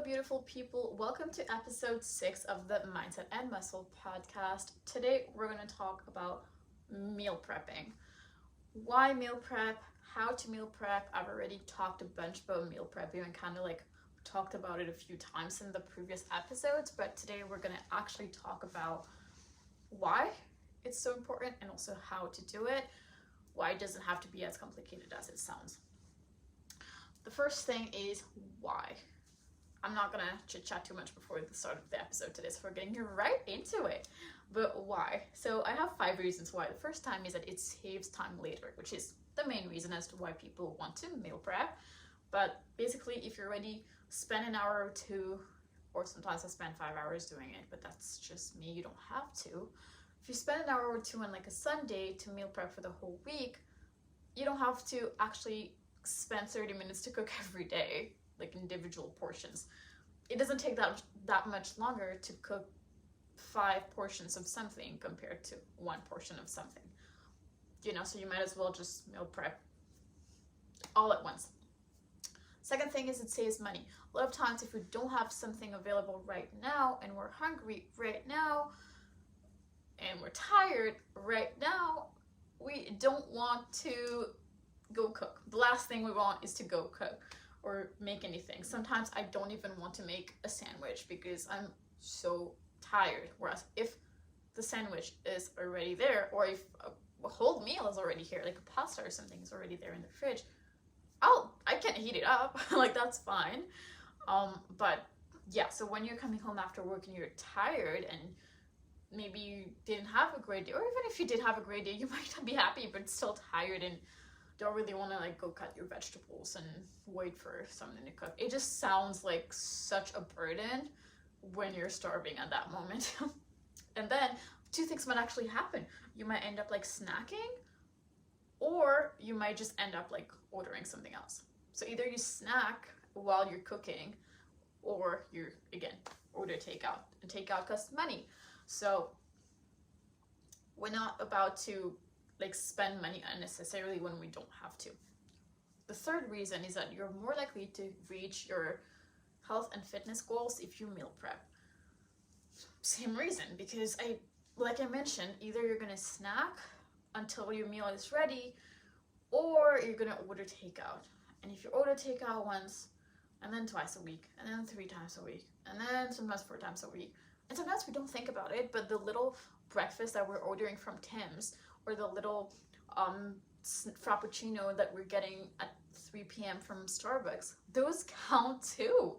Hello, beautiful people. Welcome to episode 6 of the Mindset and Muscle podcast. Today, we're going to talk about meal prepping. Why meal prep? How to meal prep? I've already talked a bunch about meal prepping and kind of like talked about it a few times in the previous episodes, but today we're going to actually talk about why it's so important and also how to do it. Why it doesn't have to be as complicated as it sounds. The first thing is why. I'm not gonna chit chat too much before the start of the episode today, so we're getting right into it. But why? So I have 5 reasons why. The first time is that it saves time later, which is the main reason as to why people want to meal prep. But basically, if you already spend an hour or two, or sometimes I spend 5 hours doing it, but that's just me, you don't have to. If you spend an hour or two on like a Sunday to meal prep for the whole week, you don't have to actually spend 30 minutes to cook every day, like individual portions. It doesn't take that much longer to cook 5 portions of something compared to 1 portion of something. So you might as well just meal prep all at once. Second thing is it saves money. A lot of times if we don't have something available right now and we're hungry right now and we're tired right now, we don't want to go cook. The last thing we want is to go cook or make anything. Sometimes I don't even want to make a sandwich because I'm so tired. Whereas if the sandwich is already there, or if a whole meal is already here, like a pasta or something is already there in the fridge, I can heat it up. Like that's fine. But yeah, so when you're coming home after work and you're tired and maybe you didn't have a great day, or even if you did have a great day, you might not be happy but still tired and don't really want to like go cut your vegetables and wait for something to cook. It just sounds like such a burden when you're starving at that moment. And then 2 things might actually happen. You might end up like snacking, or you might just end up like ordering something else. So either you snack while you're cooking, or you again order takeout. And takeout costs money. So we're not about to like spend money unnecessarily when we don't have to. The third reason is that you're more likely to reach your health and fitness goals if you meal prep. Same reason, because like I mentioned, either you're gonna snack until your meal is ready, or you're gonna order takeout. And if you order takeout once, and then twice a week, and then 3 times a week, and then sometimes 4 times a week, and sometimes we don't think about it, but the little breakfast that we're ordering from Tim's, or the little frappuccino that we're getting at 3 p.m. from Starbucks, those count too.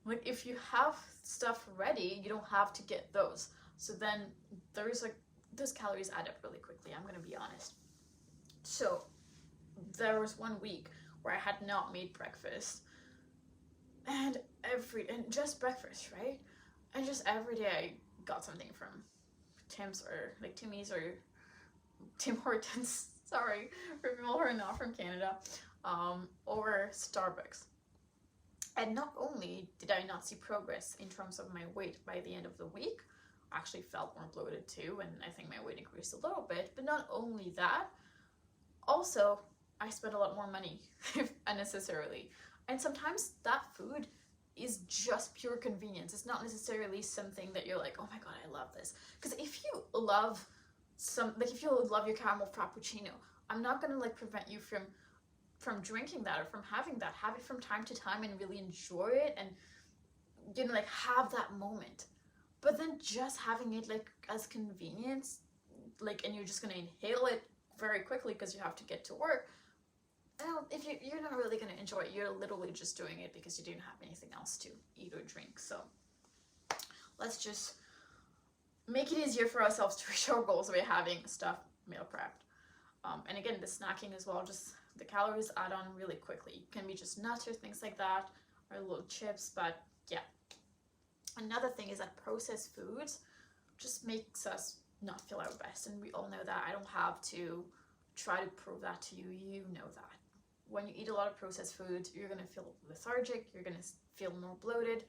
Like if you have stuff ready, you don't have to get those. So then there's like, those calories add up really quickly, I'm gonna be honest. So there was 1 week where I had not made breakfast, and just breakfast, right? And just every day I got something from Tim's or like Timmy's or Tim Hortons, sorry, for people who are not from Canada, or Starbucks. And not only did I not see progress in terms of my weight by the end of the week, I actually felt more bloated too, and I think my weight increased a little bit, but not only that, also I spent a lot more money unnecessarily. And sometimes that food is just pure convenience. It's not necessarily something that you're like, oh my god, I love this. Because if you love if you love your caramel frappuccino, I'm not gonna like prevent you from drinking that or from having that. Have it from time to time and really enjoy it, and like have that moment. But then just having it like as convenience, like, and you're just gonna inhale it very quickly because you have to get to work. If you're not really gonna enjoy it, you're literally just doing it because you didn't have anything else to eat or drink. So let's just make it easier for ourselves to reach our goals by having stuff meal prepped. And again, the snacking as well, just the calories add on really quickly. It can be just nuts or things like that, or little chips, but yeah. Another thing is that processed foods just makes us not feel our best, and we all know that. I don't have to try to prove that to you, you know that. When you eat a lot of processed foods, you're gonna feel lethargic, you're gonna feel more bloated,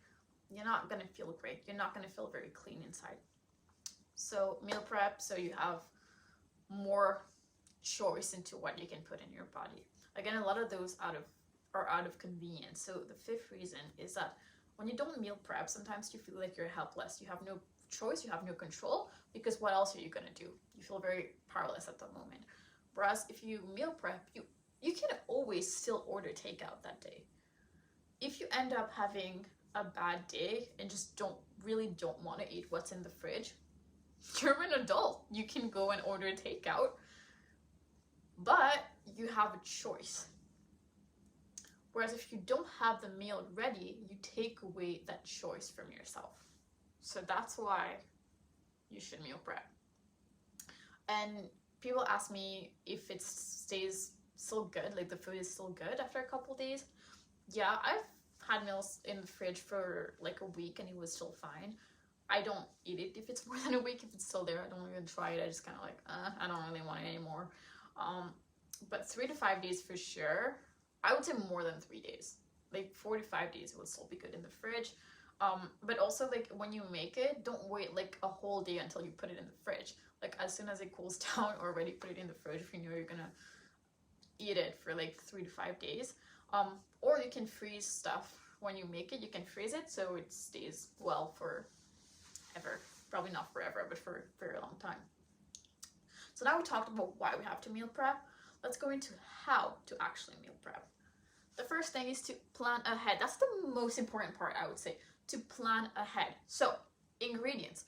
you're not gonna feel great, you're not gonna feel very clean inside. So meal prep, so you have more choice into what you can put in your body. Again, a lot of those are out of convenience. So the 5th reason is that When you don't meal prep, sometimes you feel like you're helpless. You have no choice, you have no control, because what else are you gonna do? You feel very powerless at the moment. Whereas if you meal prep, you can always still order takeout that day. If you end up having a bad day and just don't want to eat what's in the fridge, you're an adult. You can go and order takeout, but you have a choice. Whereas if you don't have the meal ready, you take away that choice from yourself. So that's why you should meal prep. And people ask me if it stays still good, like the food is still good after a couple days. Yeah, I've had meals in the fridge for like a week and it was still fine. I don't eat it if it's more than a week. If it's still there, I don't even try it. I just kind of like, I don't really want it anymore. But 3 to 5 days for sure. I would say more than 3 days. Like 4 to 5 days, it would still be good in the fridge. But also, like, when you make it, don't wait like a whole day until you put it in the fridge. Like, as soon as it cools down, already put it in the fridge if you know you're gonna eat it for like 3 to 5 days. Or you can freeze stuff when you make it. You can freeze it so it stays well for ever. Probably not forever, but for a very long time. So now we talked about why we have to meal prep. Let's go into how to actually meal prep. The first thing is to plan ahead. That's the most important part, I would say, to plan ahead. So, ingredients.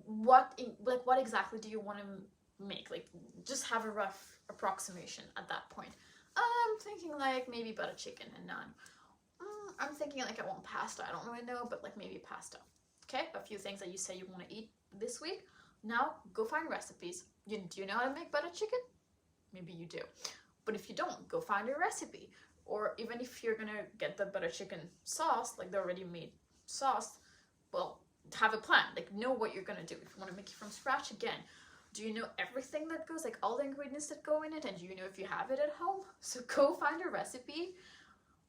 What exactly do you want to make? Like, just have a rough approximation at that point. I'm thinking like maybe butter chicken and naan. I'm thinking like I want pasta. I don't really know, but like maybe pasta. Okay, a few things that you say you want to eat this week. Now, go find recipes. Do you know how to make butter chicken? Maybe you do. But if you don't, go find a recipe. Or even if you're gonna get the butter chicken sauce, like the already made sauce, well, have a plan. Like, know what you're gonna do. If you want to make it from scratch, again, do you know everything that goes, like all the ingredients that go in it, and do you know if you have it at home? So go find a recipe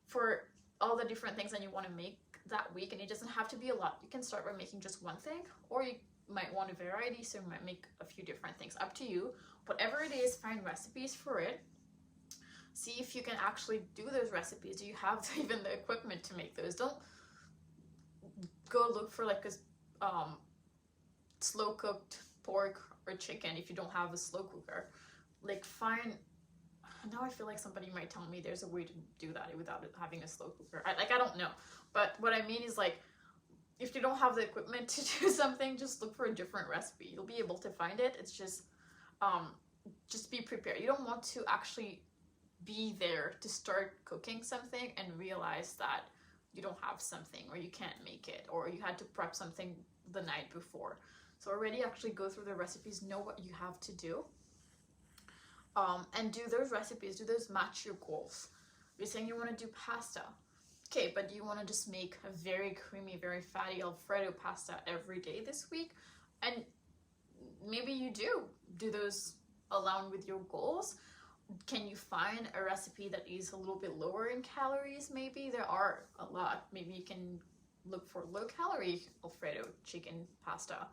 for all the different things that you want to make that week, and it doesn't have to be a lot. You can start by making just one thing, or you might want a variety, so you might make a few different things. Up to you. Whatever it is, find recipes for it. See if you can actually do those recipes. Do you have even the equipment to make those? Don't go look for like a slow cooked pork or chicken if you don't have a slow cooker. Like, find, now I feel like somebody might tell me there's a way to do that without having a slow cooker. I don't know, but what I mean is, like, if you don't have the equipment to do something, just look for a different recipe. You'll be able to find it. It's just be prepared. You don't want to actually be there to start cooking something and realize that you don't have something, or you can't make it, or you had to prep something the night before. So already actually go through the recipes, know what you have to do, and do those recipes. Do those match your goals? You're saying you want to do pasta. Okay, but do you want to just make a very creamy, very fatty Alfredo pasta every day this week? And maybe you do those along with your goals. Can you find a recipe that is a little bit lower in calories? Maybe there are a lot. Maybe you can look for low calorie Alfredo chicken pasta.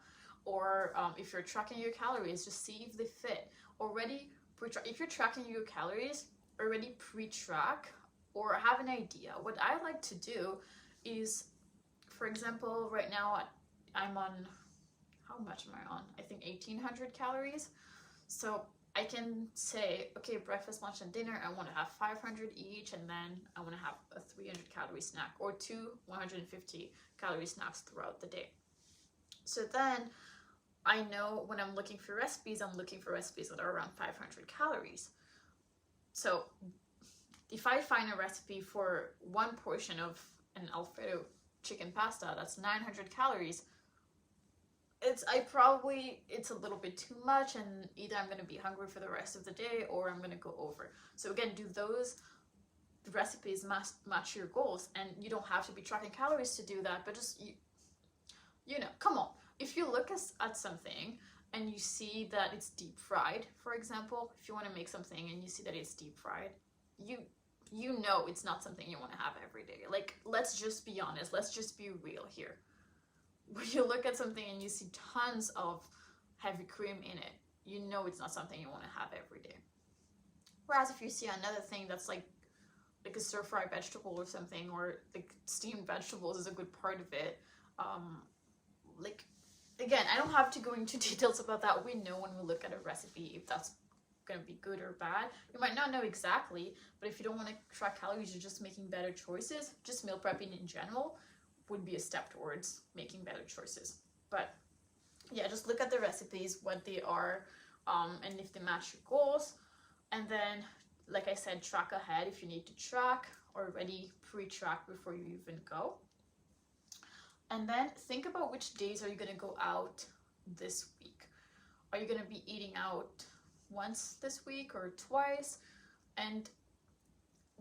Or if you're tracking your calories, just see if they fit. Already, if you're tracking your calories, already pre-track or have an idea. What I like to do is, for example, right now I'm on, how much am I on? I think 1,800 calories. So I can say, okay, breakfast, lunch, and dinner, I want to have 500 each, and then I want to have a 300 calorie snack, or 2 150 calorie snacks throughout the day. So then I know when I'm looking for recipes, I'm looking for recipes that are around 500 calories. So if I find a recipe for one portion of an Alfredo chicken pasta that's 900 calories, it's a little bit too much, and either I'm going to be hungry for the rest of the day, or I'm going to go over. So again, do those recipes match your goals? And you don't have to be tracking calories to do that, but just, you know, come on. If you look at something and you see that it's deep fried, for example, if you want to make something and you see that it's deep fried, you know it's not something you want to have every day. Like, let's just be honest. Let's just be real here. When you look at something and you see tons of heavy cream in it, you know it's not something you want to have every day. Whereas if you see another thing that's like like a stir-fry vegetable or something, or like steamed vegetables is a good part of it. Like, again, I don't have to go into details about that. We know when we look at a recipe if that's going to be good or bad. You might not know exactly, but if you don't want to track calories, you're just making better choices. Just meal prepping in general would be a step towards making better choices. But yeah, just look at the recipes, what they are, and if they match your goals. And then, like I said, track ahead if you need to track, or already pre-track before you even go. And then think about which days are you going to go out this week. Are you going to be eating out once this week or twice? And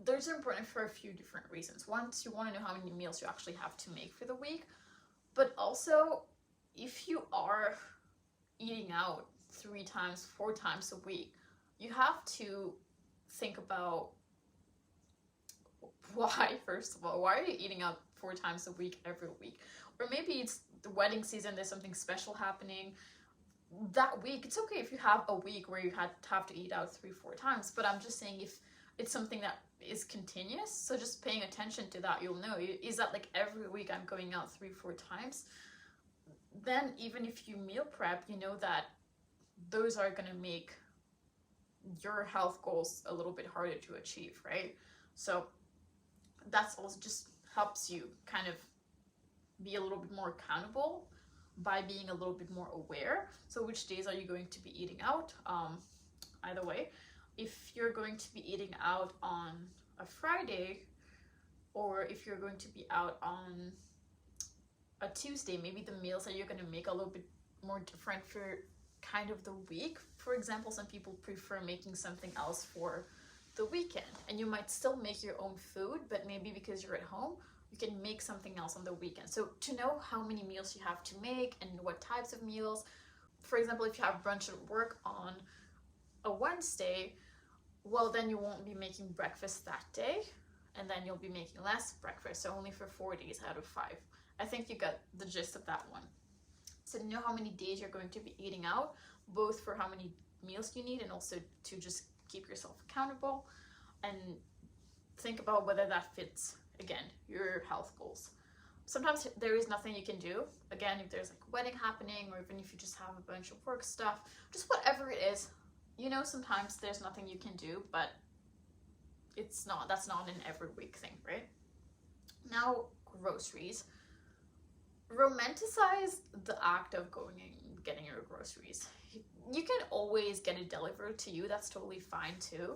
those are important for a few different reasons. Once, you want to know how many meals you actually have to make for the week, but also if you are eating out 3 times, 4 times a week, you have to think about why. First of all, why are you eating out 4 times a week every week? Or maybe it's the wedding season, there's something special happening that week. It's okay if you have a week where you have to eat out 3-4 times, but I'm just saying if it's something that is continuous, so just paying attention to that, you'll know, is that like every week I'm going out 3-4 times? Then even if you meal prep, you know that those are going to make your health goals a little bit harder to achieve, right? So that's also just helps you kind of be a little bit more accountable by being a little bit more aware. So which days are you going to be eating out? Either way, if you're going to be eating out on a Friday, or if you're going to be out on a Tuesday, maybe the meals that you're going to make a little bit more different for kind of the week. For example, some people prefer making something else for the weekend, and you might still make your own food, but maybe because you're at home, you can make something else on the weekend. So to know how many meals you have to make and what types of meals, for example, if you have brunch at work on a Wednesday, well, then you won't be making breakfast that day, and then you'll be making less breakfast, so only for 4 days out of 5. I think you got the gist of that one. So know how many days you're going to be eating out, both for how many meals you need and also to just keep yourself accountable, and think about whether that fits, again, your health goals. Sometimes there is nothing you can do. Again, if there's like a wedding happening, or even if you just have a bunch of work stuff, just whatever it is, you know, sometimes there's nothing you can do, but that's not an every week thing, right? Now, groceries. Romanticize the act of going and getting your groceries. You can always get it delivered to you. That's totally fine too.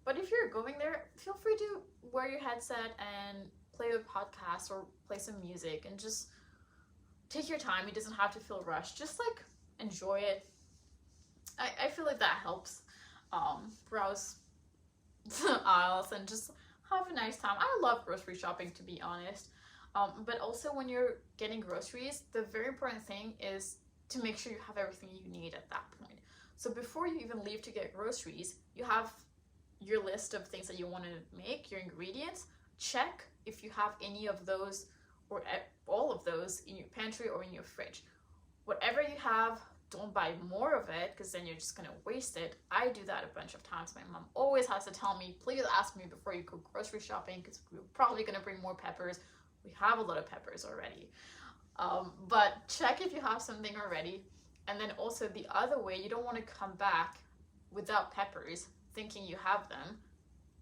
But if you're going there, feel free to wear your headset and play a podcast or play some music and just take your time. It doesn't have to feel rushed. Just like enjoy it. I feel like that helps. Browse the aisles and just have a nice time. I love grocery shopping, to be honest. But also when you're getting groceries, the very important thing is to make sure you have everything you need at that point. So before you even leave to get groceries, you have your list of things that you want to make, your ingredients. Check if you have any of those or all of those in your pantry or in your fridge. Whatever you have, don't buy more of it, because then you're just going to waste it. I do that a bunch of times. My mom always has to tell me, please ask me before you go grocery shopping, because we're probably going to bring more peppers. We have a lot of peppers already. But check if you have something already. And then also the other way, you don't want to come back without peppers thinking you have them,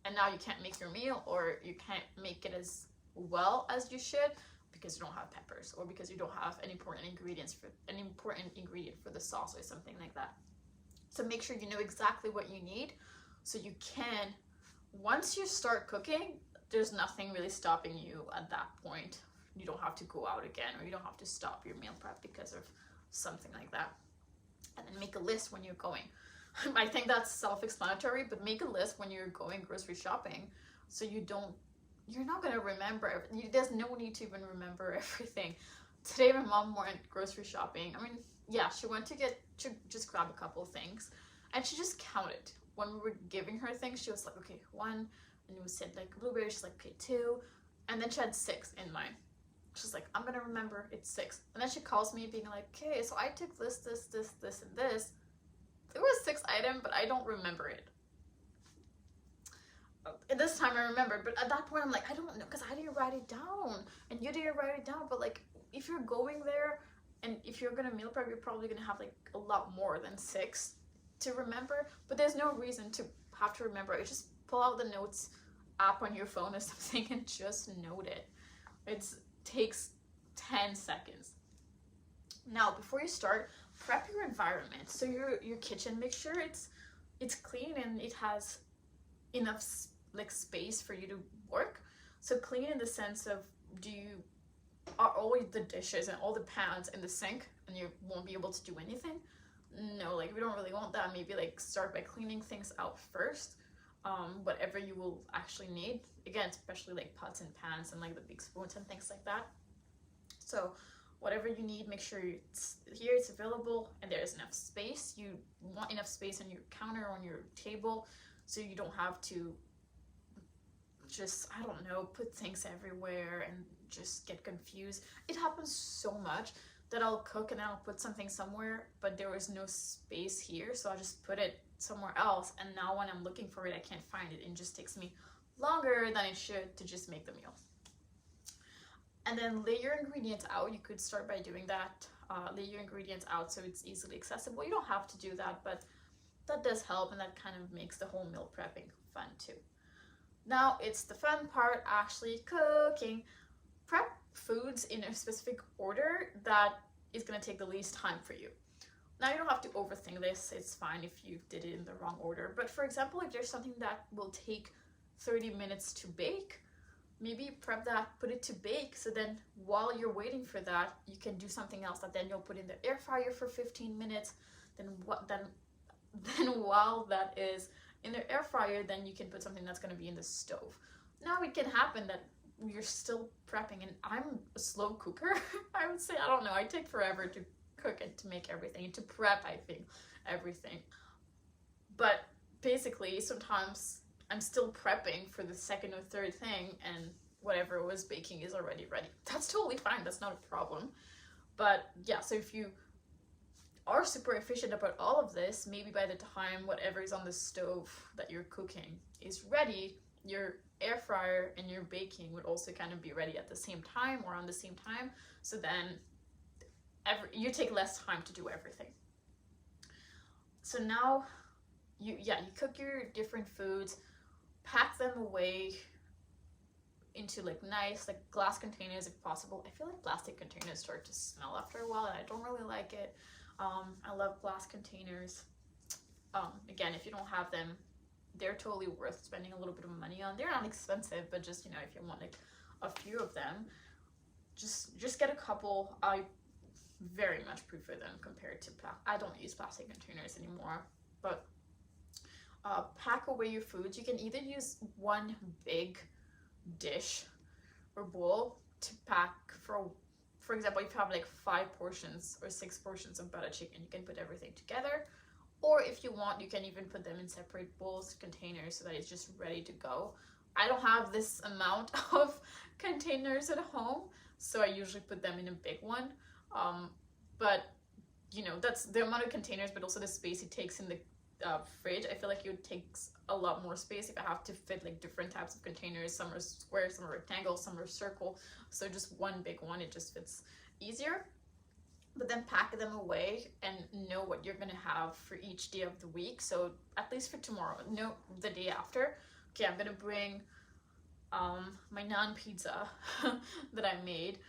and now you can't make your meal, or you can't make it as well as you should because you don't have peppers, or because you don't have an important ingredient for the sauce or something like that. So make sure you know exactly what you need, so you can, once you start cooking, there's nothing really stopping you at that point. You don't have to go out again, or you don't have to stop your meal prep because of something like that. And then make a list when you're going. I think that's self-explanatory, but make a list when you're going grocery shopping, so you're not going to remember. There's no need to even remember everything. Today my mom went grocery shopping. I mean, yeah, she went to just grab a couple of things, and she just counted. When we were giving her things, she was like, okay, 1, and it was said like blueberries, she's like, okay, 2, and then she had 6 in mind. She's like, I'm gonna remember it's 6. And then she calls me being like, okay, so I took this, and this. There was 6 items, but I don't remember it. at this time I remembered, but at that point I'm like, I don't know, because I didn't write it down and you didn't write it down. But like, if you're going there and if you're gonna meal prep, you're probably gonna have like a lot more than 6 to remember. But there's no reason to have to remember it. Just pull out the notes app on your phone or something and just note it. It takes 10 seconds. Now, before you start, prep your environment. So your kitchen, make sure it's clean and it has enough like space for you to work. So clean in the sense of, are all the dishes and all the pans in the sink and you won't be able to do anything? No, like we don't really want that. Maybe like start by cleaning things out first. Whatever you will actually need, again, especially like pots and pans and like the big spoons and things like that. So whatever you need, make sure it's available and there's enough space. You want enough space on your counter, on your table, so you don't have to just, I don't know, put things everywhere and just get confused. It happens so much that I'll cook and I'll put something somewhere, but there was no space here, so I'll just put it somewhere else, and now when I'm looking for it, I can't find it. It just takes me longer than it should to just make the meal. And then lay your ingredients out. You could start by doing that. Lay your ingredients out so it's easily accessible. You don't have to do that, but that does help, and that kind of makes the whole meal prepping fun too. Now it's the fun part, actually cooking. Prep foods in a specific order that is going to take the least time for you. Now you don't have to overthink this. It's fine if you did it in the wrong order. But for example, if there's something that will take 30 minutes to bake, maybe prep that, put it to bake, so then while you're waiting for that, you can do something else that then you'll put in the air fryer for 15 minutes. Then while that is in the air fryer, then you can put something that's going to be in the stove. Now it can happen that you're still prepping, and I'm a slow cooker. I would say, I don't know, I take forever to cook and to make everything, to prep, I think, everything. But basically, sometimes I'm still prepping for the second or third thing, and whatever was baking is already ready. That's totally fine. That's not a problem. But yeah, so if you are super efficient about all of this, maybe by the time whatever is on the stove that you're cooking is ready, your air fryer and your baking would also kind of be ready at the same time or on the same time. So then you take less time to do everything. So now you cook your different foods, pack them away into like nice like glass containers if possible. I feel like plastic containers start to smell after a while and I don't really like it. I love glass containers. Again, if you don't have them, they're totally worth spending a little bit of money on. They're not expensive, but just, you know, if you want like a few of them, just get a couple. I very much prefer them compared to I don't use plastic containers anymore. But pack away your foods. You can either use one big dish or bowl to pack. For example, if you have like 5 portions or 6 portions of butter chicken, you can put everything together. Or if you want, you can even put them in separate bowls, containers, so that it's just ready to go. I don't have this amount of containers at home, so I usually put them in a big one. But you know, that's the amount of containers, but also the space it takes in the fridge. I feel like it takes a lot more space if I have to fit like different types of containers. Some are square, some are rectangle, some are circle. So just one big one, it just fits easier. But then pack them away and know what you're gonna have for each day of the week. So at least for tomorrow, know the day after. Okay, I'm gonna bring my naan pizza that I made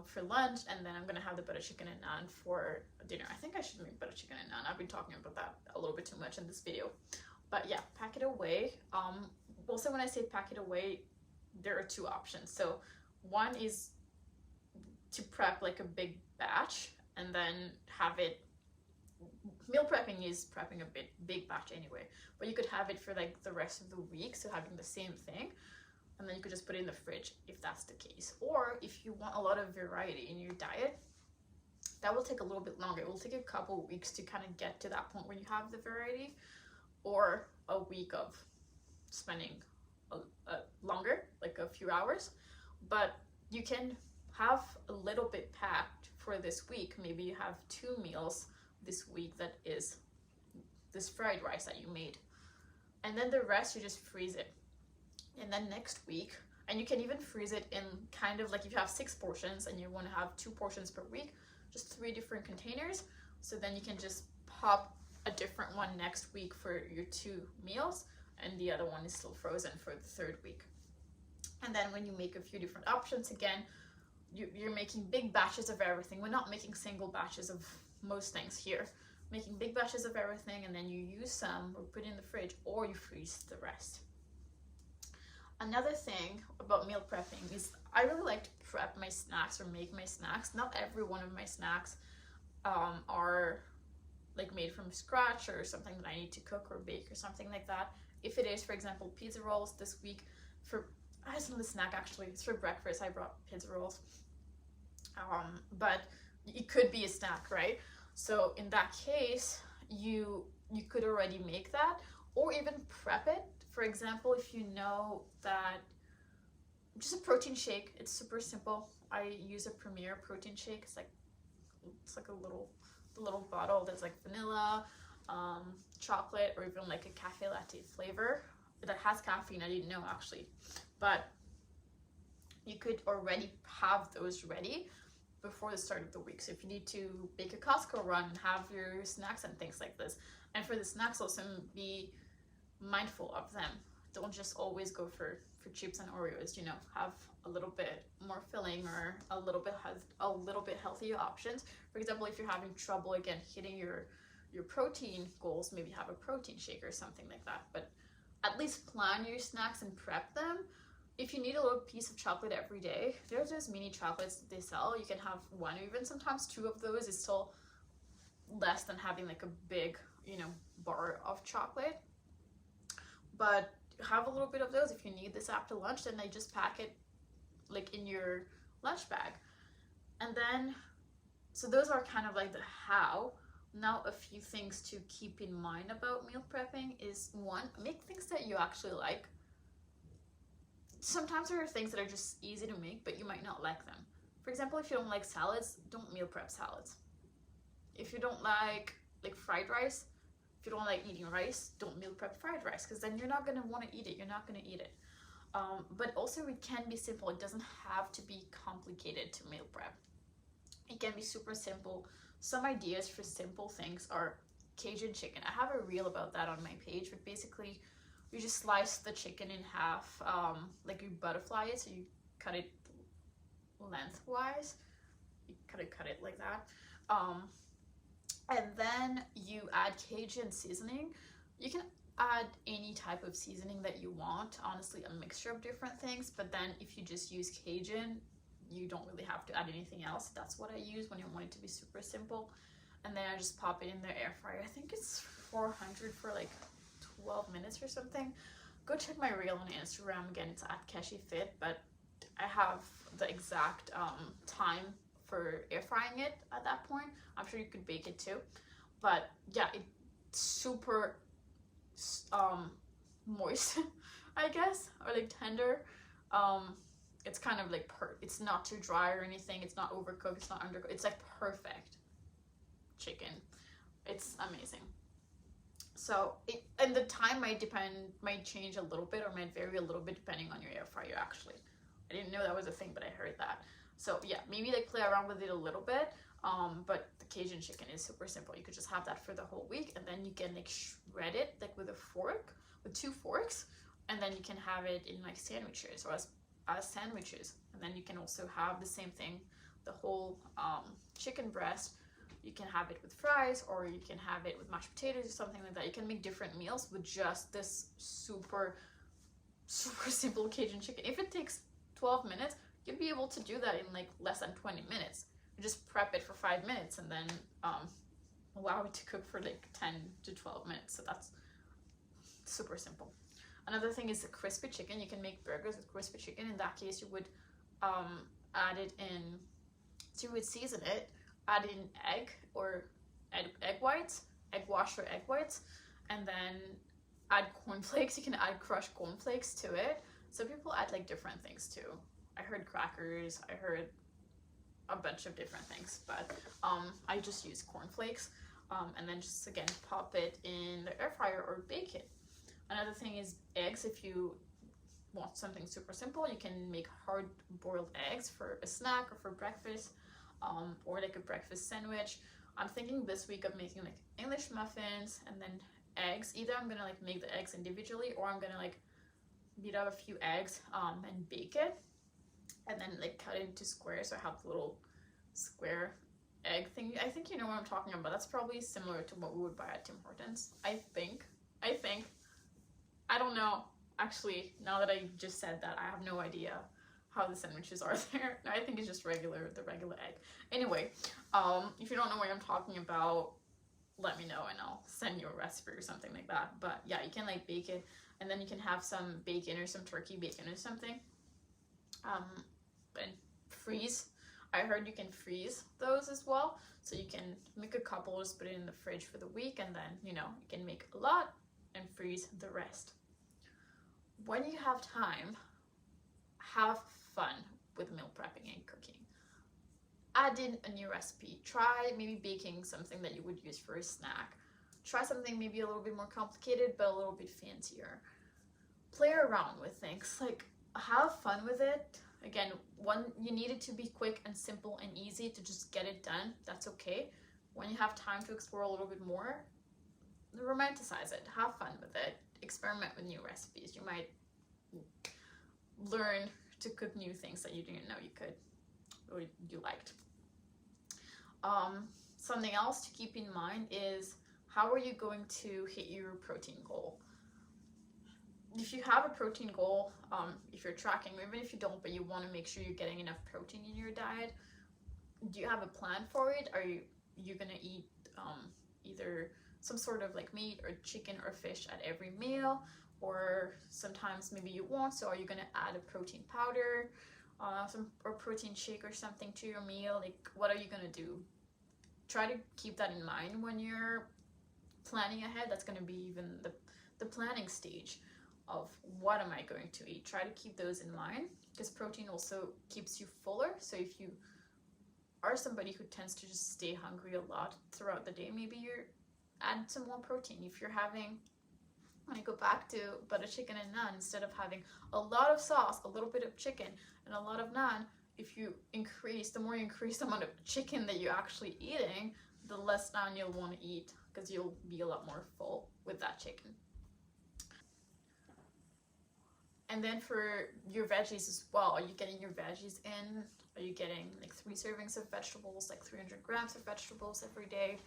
for lunch, and then I'm gonna have the butter chicken and naan for dinner. I think I should make butter chicken and naan. I've been talking about that a little bit too much in this video. But yeah, pack it away. Also, when I say pack it away, there are 2 options. So one is to prep like a big batch and then have it. Meal prepping is prepping a big batch anyway, but you could have it for like the rest of the week, so having the same thing, and then you could just put it in the fridge if that's the case. Or if you want a lot of variety in your diet, that will take a little bit longer. It will take a couple of weeks to kind of get to that point where you have the variety, or a week of spending longer, like a few hours. But you can have a little bit packed for this week. Maybe you have 2 meals this week that is this fried rice that you made, and then the rest you just freeze it. And then next week, and you can even freeze it in kind of like if you have 6 portions and you want to have 2 portions per week, just 3 different containers. So then you can just pop a different one next week for your 2 meals, and the other one is still frozen for the 3rd week. And then when you make a few different options, again, you're making big batches of everything. We're not making single batches of most things here. Making big batches of everything, and then you use some or put in the fridge, or you freeze the rest. Another thing about meal prepping is I really like to prep my snacks or make my snacks. Not every one of my snacks are like made from scratch or something that I need to cook or bake or something like that. If it is, for example, pizza rolls this week, it's not a snack actually, it's for breakfast. I brought pizza rolls, but it could be a snack, right? So in that case, you could already make that, or even prep it. For example, if you know that just a protein shake, it's super simple. I use a Premier protein shake. It's like a little bottle. There's like vanilla, chocolate, or even like a cafe latte flavor that has caffeine. I didn't know actually, but you could already have those ready before the start of the week. So if you need to bake a Costco run, have your snacks and things like this. And for the snacks also, be mindful of them. Don't just always go for chips and Oreos, you know, have a little bit more filling or a little bit healthier options. For example, if you're having trouble again hitting your protein goals, maybe have a protein shake or something like that. But at least plan your snacks and prep them. If you need a little piece of chocolate every day, there's those mini chocolates that they sell. You can have 1 or even sometimes 2 of those. Is still less than having like a big, you know, bar of chocolate. But have a little bit of those. If you need this after lunch, then they just pack it like in your lunch bag. And then, so those are kind of like the how. Now a few things to keep in mind about meal prepping is, 1, make things that you actually like. Sometimes there are things that are just easy to make, but you might not like them. For example, if you don't like salads, don't meal prep salads. If you don't like fried rice, if you don't like eating rice, don't meal prep fried rice, because then you're not going to want to eat it. You're not going to eat it. But also it can be simple. It doesn't have to be complicated to meal prep. It can be super simple. Some ideas for simple things are Cajun chicken. I have a reel about that on my page, but basically you just slice the chicken in half, like you butterfly it, so you cut it lengthwise. You cut it like that. And then you add Cajun seasoning. You can add any type of seasoning that you want, honestly, a mixture of different things, but then if you just use Cajun, you don't really have to add anything else. That's what I use when I want it to be super simple. And then I just pop it in the air fryer. I think it's 400 for like 12 minutes or something. Go check my reel on Instagram. Again, it's at KeshiFit, but I have the exact time for air frying it at that point. I'm sure you could bake it too, but yeah, it's super moist, I guess, or like tender. It's kind of like it's not too dry or anything. It's not overcooked. It's not undercooked. It's like perfect chicken. It's amazing. So and the time might change a little bit, or might vary a little bit depending on your air fryer. Actually, I didn't know that was a thing, but I heard that. So yeah, maybe like play around with it a little bit. But the Cajun chicken is super simple. You could just have that for the whole week, and then you can like shred it like with with 2 forks, and then you can have it in like sandwiches or as sandwiches. And then you can also have the same thing, the whole chicken breast. You can have it with fries, or you can have it with mashed potatoes or something like that. You can make different meals with just this super simple Cajun chicken. If it takes 12 minutes, you'll be able to do that in like less than 20 minutes. You just prep it for 5 minutes and then allow it to cook for like 10 to 12 minutes. So that's super simple. Another thing is the crispy chicken. You can make burgers with crispy chicken. In that case, you would add it in, so you would season it, add in egg or egg whites, egg wash or egg whites, and then add cornflakes. You can add crushed cornflakes to it. So people add like different things too. I heard crackers, I heard a bunch of different things, but I just use cornflakes, and then just again pop it in the air fryer or bake it. Another thing is eggs. If you want something super simple, you can make hard-boiled eggs for a snack or for breakfast, or like a breakfast sandwich. I'm thinking this week of making like English muffins and then eggs. Either I'm gonna like make the eggs individually, or I'm gonna like beat up a few eggs and bake it, and then like cut it into squares so I have the little square egg thing. I think you know what I'm talking about. That's probably similar to what we would buy at Tim Hortons. I think. I don't know. Actually, now that I just said that, I have no idea how the sandwiches are there. I think it's just the regular egg. Anyway, if you don't know what I'm talking about, let me know and I'll send you a recipe or something like that. But yeah, you can like bake it, and then you can have some bacon or some turkey bacon or something. And freeze. I heard you can freeze those as well. So you can make a couple, just put it in the fridge for the week, and then, you can make a lot and freeze the rest. When you have time, have fun with meal prepping and cooking. Add in a new recipe. Try maybe baking something that you would use for a snack. Try something maybe a little bit more complicated, but a little bit fancier. Play around with things. Like, have fun with it. Again, you need it to be quick and simple and easy to just get it done. That's okay. When you have time to explore a little bit more, romanticize it. Have fun with it. Experiment with new recipes. You might learn to cook new things that you didn't know you could or you liked. Something else to keep in mind is, how are you going to hit your protein goal? If you have a protein goal, if you're tracking, or even if you don't, but you want to make sure you're getting enough protein in your diet, do you have a plan for it? Are you going to eat either some sort of like meat or chicken or fish at every meal? Or sometimes maybe you won't, so are you going to add a protein powder or protein shake or something to your meal? Like, what are you going to do? Try to keep that in mind when you're planning ahead. That's going to be even the planning stage of what am I going to eat. Try to keep those in mind, because protein also keeps you fuller. So if you are somebody who tends to just stay hungry a lot throughout the day, maybe you add some more protein. If you're having, when I go back to butter chicken and naan, instead of having a lot of sauce, a little bit of chicken, and a lot of naan, the more you increase the amount of chicken that you're actually eating, the less naan you'll want to eat, because you'll be a lot more full with that chicken. And then for your veggies as well, are you getting your veggies in? Are you getting like 3 servings of vegetables, like 300 grams of vegetables every day?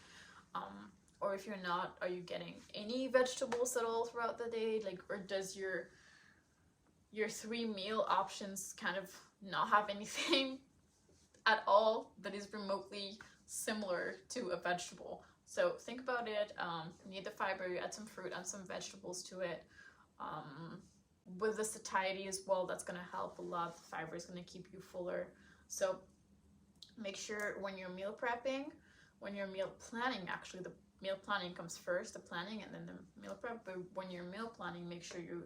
Or if you're not, are you getting any vegetables at all throughout the day? Like, or does your 3 meal options kind of not have anything at all that is remotely similar to a vegetable? So think about it. You need the fiber, you add some fruit, add some vegetables to it. With the satiety as well, that's going to help a lot. The fiber is going to keep you fuller. So make sure when you're meal prepping, when you're meal planning, actually the meal planning comes first, the planning, and then the meal prep. But when you're meal planning, make sure you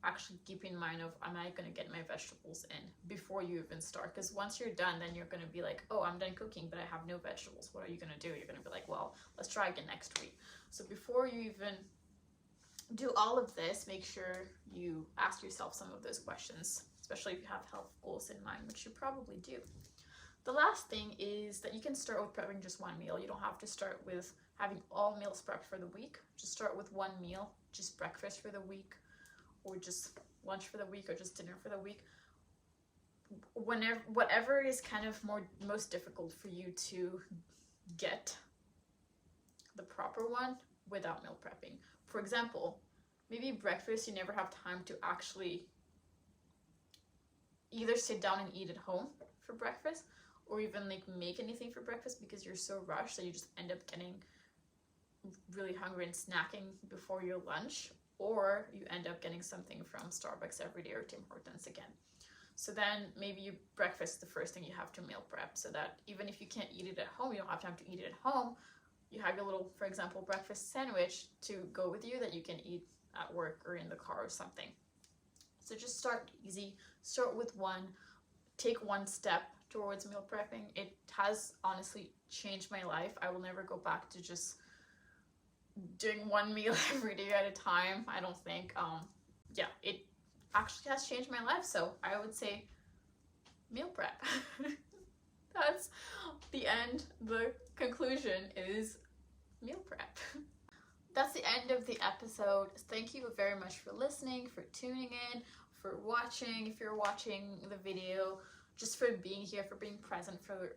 actually keep in mind of, am I going to get my vegetables in before you even start? Because once you're done, then you're going to be like, oh, I'm done cooking, but I have no vegetables. What are you going to do? You're going to be like, well, let's try again next week. So before you even do all of this, make sure you ask yourself some of those questions, especially if you have health goals in mind, which you probably do. The last thing is that you can start with prepping just one meal. You don't have to start with having all meals prepped for the week. Just start with one meal, just breakfast for the week, or just lunch for the week, or just dinner for the week. Whatever is kind of most difficult for you to get the proper one without meal prepping. For example, maybe breakfast, you never have time to actually either sit down and eat at home for breakfast, or even like make anything for breakfast because you're so rushed that you just end up getting really hungry and snacking before your lunch, or you end up getting something from Starbucks every day or Tim Hortons again. So then maybe breakfast is the first thing you have to meal prep, so that even if you can't eat it at home, you don't have time to eat it at home, you have your little, for example, breakfast sandwich to go with you that you can eat at work or in the car or something. So just start easy, start with one, take one step towards meal prepping. It has honestly changed my life. I will never go back to just doing one meal every day at a time, I don't think. actually has changed my life. So I would say meal prep. That's the end. The conclusion is meal prep. That's the end of the episode. Thank you very much for listening, for tuning in, for watching, if you're watching the video, just for being here, for being present, for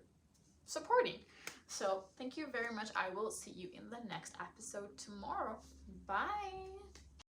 supporting. So thank you very much. I will see you in the next episode tomorrow. Bye.